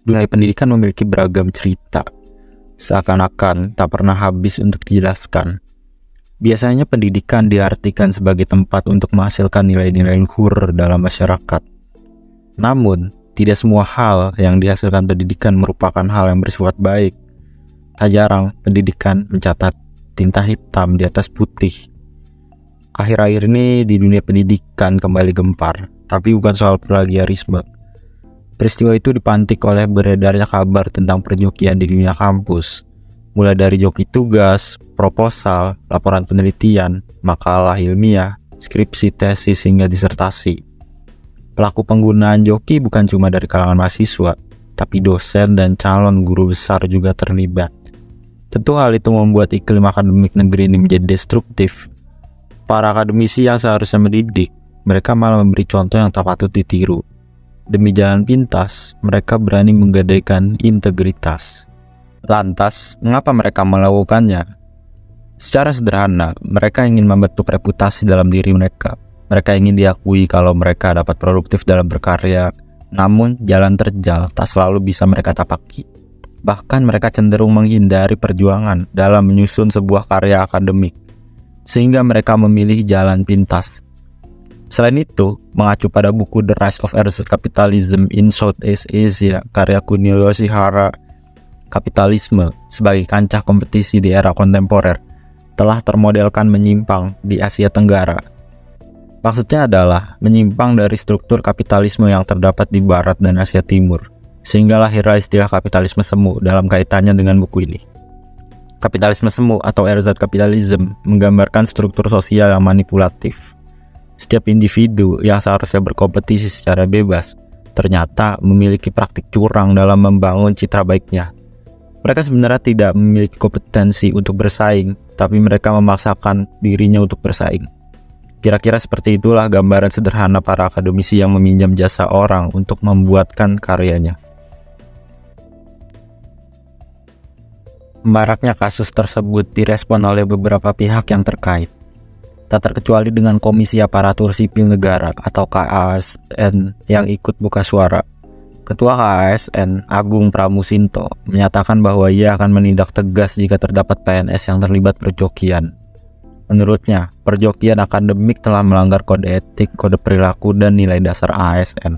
Dunia pendidikan memiliki beragam cerita, seakan-akan tak pernah habis untuk dijelaskan. Biasanya pendidikan diartikan sebagai tempat untuk menghasilkan nilai-nilai luhur dalam masyarakat. Namun, tidak semua hal yang dihasilkan pendidikan merupakan hal yang bersifat baik. Tak jarang pendidikan mencatat tinta hitam di atas putih. Akhir-akhir ini di dunia pendidikan kembali gempar, tapi bukan soal plagiarisme. Peristiwa itu dipantik oleh beredarnya kabar tentang perjokian di dunia kampus, mulai dari joki tugas, proposal, laporan penelitian, makalah ilmiah, skripsi, tesis, hingga disertasi. Pelaku penggunaan joki bukan cuma dari kalangan mahasiswa, tapi dosen dan calon guru besar juga terlibat. Tentu hal itu membuat iklim akademik negeri ini menjadi destruktif. Para akademisi yang seharusnya mendidik, mereka malah memberi contoh yang tak patut ditiru. Demi jalan pintas, mereka berani menggadaikan integritas. Lantas, mengapa mereka melakukannya? Secara sederhana, mereka ingin membentuk reputasi dalam diri mereka. Mereka ingin diakui kalau mereka dapat produktif dalam berkarya, namun jalan terjal tak selalu bisa mereka tapaki. Bahkan mereka cenderung menghindari perjuangan dalam menyusun sebuah karya akademik, sehingga mereka memilih jalan pintas. Selain itu, mengacu pada buku The Rise of Earth Capitalism in Southeast Asia karya Kunio Yoshihara, kapitalisme sebagai kancah kompetisi di era kontemporer telah termodelkan menyimpang di Asia Tenggara. Maksudnya adalah menyimpang dari struktur kapitalisme yang terdapat di Barat dan Asia Timur, sehingga lahirlah istilah kapitalisme semu dalam kaitannya dengan buku ini. Kapitalisme semu atau erzat kapitalism menggambarkan struktur sosial yang manipulatif. Setiap individu yang seharusnya berkompetisi secara bebas ternyata memiliki praktik curang dalam membangun citra baiknya. Mereka sebenarnya tidak memiliki kompetensi untuk bersaing, tapi mereka memaksakan dirinya untuk bersaing. Kira-kira seperti itulah gambaran sederhana para akademisi yang meminjam jasa orang untuk membuatkan karyanya. Maraknya kasus tersebut direspon oleh beberapa pihak yang terkait, tak terkecuali dengan Komisi Aparatur Sipil Negara atau KASN yang ikut buka suara. Ketua KASN, Agung Pramusinto, menyatakan bahwa ia akan menindak tegas jika terdapat PNS yang terlibat perjokian. Menurutnya, perjokian akademik telah melanggar kode etik, kode perilaku, dan nilai dasar ASN.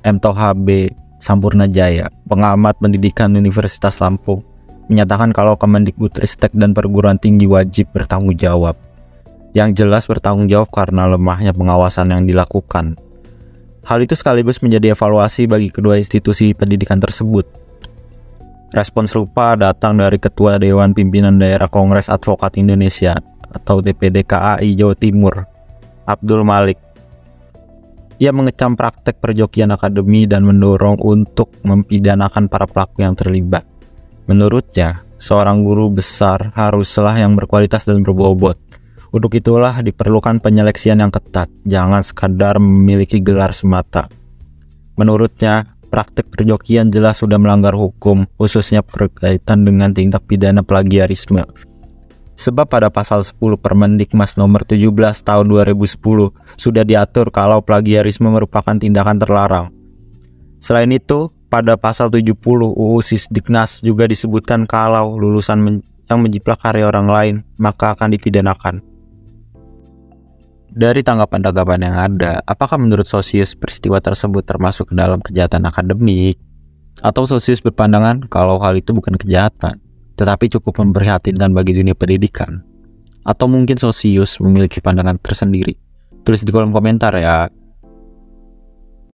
M. Tohabe Sampurnajaya, pengamat pendidikan Universitas Lampung, menyatakan kalau Kemendikbudristek dan perguruan tinggi wajib bertanggung jawab. Yang jelas bertanggung jawab karena lemahnya pengawasan yang dilakukan. Hal itu sekaligus menjadi evaluasi bagi kedua institusi pendidikan tersebut. Respons serupa datang dari Ketua Dewan Pimpinan Daerah Kongres Advokat Indonesia atau DPD KAI Jawa Timur, Abdul Malik. Ia mengecam praktek perjokian akademi dan mendorong untuk mempidanakan para pelaku yang terlibat. Menurutnya, seorang guru besar haruslah yang berkualitas dan berbobot. Untuk itulah diperlukan penyeleksian yang ketat, jangan sekadar memiliki gelar semata. Menurutnya, praktek perjokian jelas sudah melanggar hukum, khususnya berkaitan dengan tindak pidana plagiarisme. Sebab pada pasal 10 Permendikmas nomor 17 tahun 2010 sudah diatur kalau plagiarisme merupakan tindakan terlarang. Selain itu, pada pasal 70 UU Sisdiknas juga disebutkan kalau lulusan yang menjiplak karya orang lain maka akan dipidanakan. Dari tanggapan-tanggapan yang ada, apakah menurut Sosius peristiwa tersebut termasuk ke dalam kejahatan akademik? Atau Sosius berpandangan kalau hal itu bukan kejahatan, tetapi cukup memprihatinkan bagi dunia pendidikan? Atau mungkin Sosius memiliki pandangan tersendiri? Tulis di kolom komentar ya.